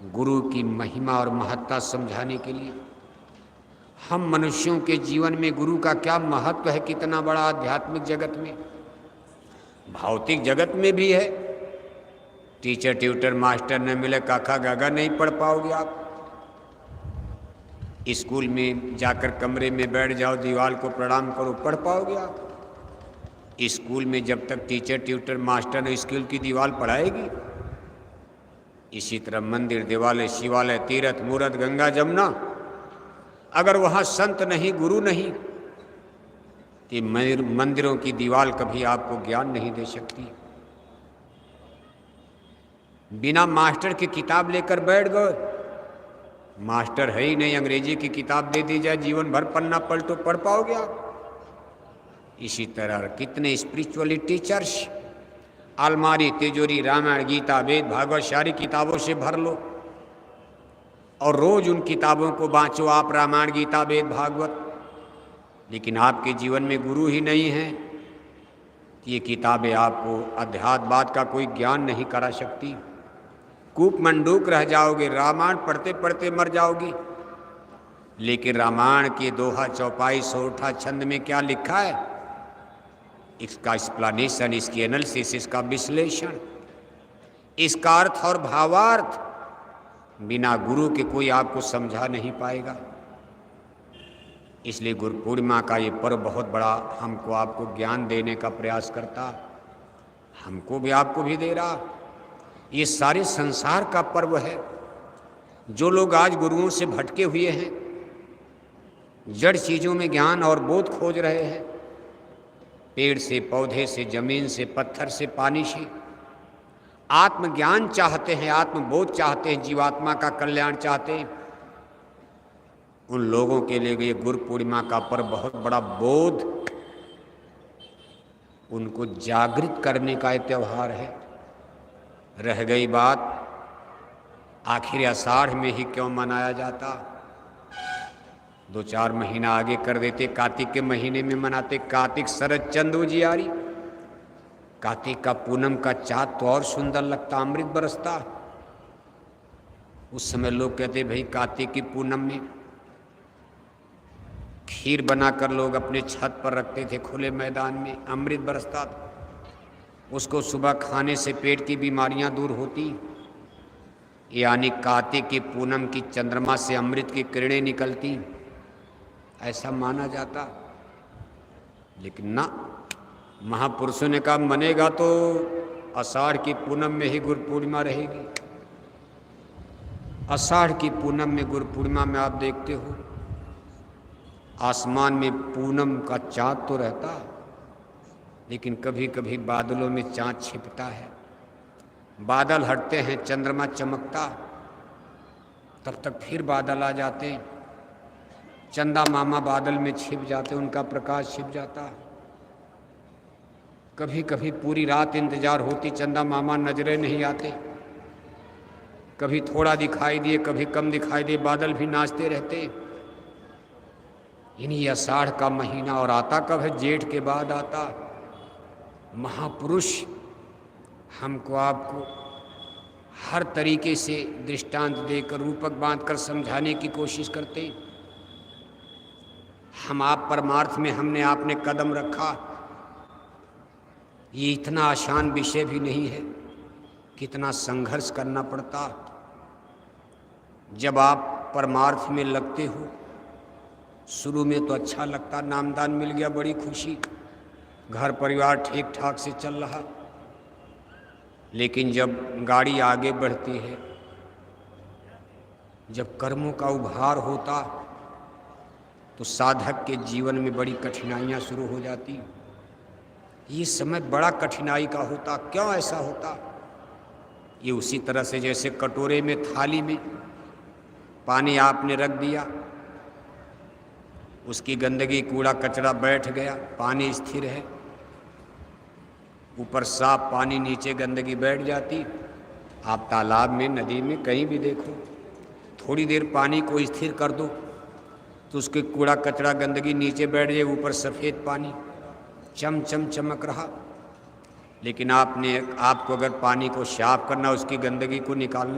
गुरु की महिमा और महत्ता समझाने के लिए। हम मनुष्यों के जीवन में गुरु का क्या महत्व है, कितना बड़ा आध्यात्मिक जगत में, भौतिक जगत में भी है। टीचर ट्यूटर मास्टर न मिले काका गागा नहीं पढ़ पाओगे आप। स्कूल में जाकर कमरे में बैठ जाओ, दीवार को प्रणाम करो, पढ़ पाओगे आप? स्कूल में जब तक टीचर ट्यूटर मास्टर ने स्कूल की दीवार पढ़ाएगी। इसी तरह मंदिर, देवालय, शिवालय, तीर्थ, मूर्त, गंगा, जमुना, अगर वहाँ संत नहीं, गुरु नहीं, तो मंदिरों की दीवार कभी आपको ज्ञान नहीं दे सकती। बिना मास्टर की किताब लेकर बैठ गए, मास्टर है ही नहीं, अंग्रेजी की किताब दे दी जाए, जीवन भर पन्ना पलटो, पढ़ पाओगे आप? इसी तरह कितने स्पिरिचुअली टीचर्स, अलमारी, तिजोरी, रामायण, गीता, वेद, भागवत सारी किताबों से भर लो और रोज उन किताबों को बाँचो आप, रामायण, गीता, वेद, भागवत। लेकिन आपके जीवन में गुरु ही नहीं है, ये किताबें आपको अध्यात्मवाद का कोई ज्ञान नहीं करा सकती। कूप मंडूक रह जाओगे, रामायण पढ़ते पढ़ते मर जाओगी। लेकिन रामायण के दोहा, चौपाई, सोरठा छंद में क्या लिखा है, इसका एक्सप्लेनेशन, इसकी एनालिसिस, इसका विश्लेषण, इसका अर्थ और भावार्थ बिना गुरु के कोई आपको समझा नहीं पाएगा। इसलिए गुरु पूर्णिमा का ये पर्व बहुत बड़ा हमको आपको ज्ञान देने का प्रयास करता, हमको भी आपको भी दे रहा। ये सारे संसार का पर्व है। जो लोग आज गुरुओं से भटके हुए हैं, जड़ चीज़ों में ज्ञान और बोध खोज रहे हैं, पेड़ से, पौधे से, जमीन से, पत्थर से, पानी से आत्मज्ञान चाहते हैं, आत्मबोध चाहते हैं, जीवात्मा का कल्याण चाहते हैं, उन लोगों के लिए ये गुरु पूर्णिमा का पर्व बहुत बड़ा बोध, उनको जागृत करने का ये त्यौहार है। रह गई बात आखिर आषाढ़ में ही क्यों मनाया जाता, 2-4 महीना आगे कर देते, कार्तिक के महीने में मनाते। कार्तिक शरद चंद्र उजियारी, कार्तिक का पूनम का चाँद तो और सुंदर लगता, अमृत बरसता। उस समय लोग कहते भाई कार्तिक की पूनम में खीर बनाकर लोग अपने छत पर रखते थे, खुले मैदान में, अमृत बरसता था। उसको सुबह खाने से पेट की बीमारियां दूर होती, यानी कार्तिक की पूनम की चंद्रमा से अमृत की किरणें निकलती, ऐसा माना जाता। लेकिन ना, महापुरुषों ने कहा मनेगा तो आषाढ़ की पूनम में ही गुरु पूर्णिमा रहेगी। आषाढ़ की पूनम में, गुरु पूर्णिमा में आप देखते हो आसमान में पूनम का चाँद तो रहता, लेकिन कभी कभी बादलों में चाँद छिपता है। बादल हटते हैं, चंद्रमा चमकता, तब तक फिर बादल आ जाते, चंदा मामा बादल में छिप जाते, उनका प्रकाश छिप जाता। कभी कभी पूरी रात इंतजार होती, चंदा मामा नजरें नहीं आते, कभी थोड़ा दिखाई दिए, कभी कम दिखाई दिए, बादल भी नाचते रहते। इन्हीं आषाढ़ का महीना, और आता कब है, जेठ के बाद आता। महापुरुष हमको आपको हर तरीके से दृष्टांत देकर, रूपक बांधकर समझाने की कोशिश करते। हम आप परमार्थ में हमने आपने कदम रखा, ये इतना आसान विषय भी नहीं है, कितना संघर्ष करना पड़ता। जब आप परमार्थ में लगते हो, शुरू में तो अच्छा लगता, नामदान मिल गया, बड़ी खुशी, घर परिवार ठीक ठाक से चल रहा। लेकिन जब गाड़ी आगे बढ़ती है, जब कर्मों का उभार होता, तो साधक के जीवन में बड़ी कठिनाइयाँ शुरू हो जाती। ये समय बड़ा कठिनाई का होता। क्यों ऐसा होता? ये उसी तरह से जैसे कटोरे में, थाली में पानी आपने रख दिया, उसकी गंदगी, कूड़ा कचरा बैठ गया, पानी स्थिर है, ऊपर साफ पानी, नीचे गंदगी बैठ जाती। आप तालाब में, नदी में, कहीं भी देखो, थोड़ी देर पानी को स्थिर कर दो तो उसके कूड़ा कचरा गंदगी नीचे बैठ जाए, ऊपर सफ़ेद पानी चम चम चमक रहा। लेकिन आपको अगर पानी को साफ करना, उसकी गंदगी को निकालना,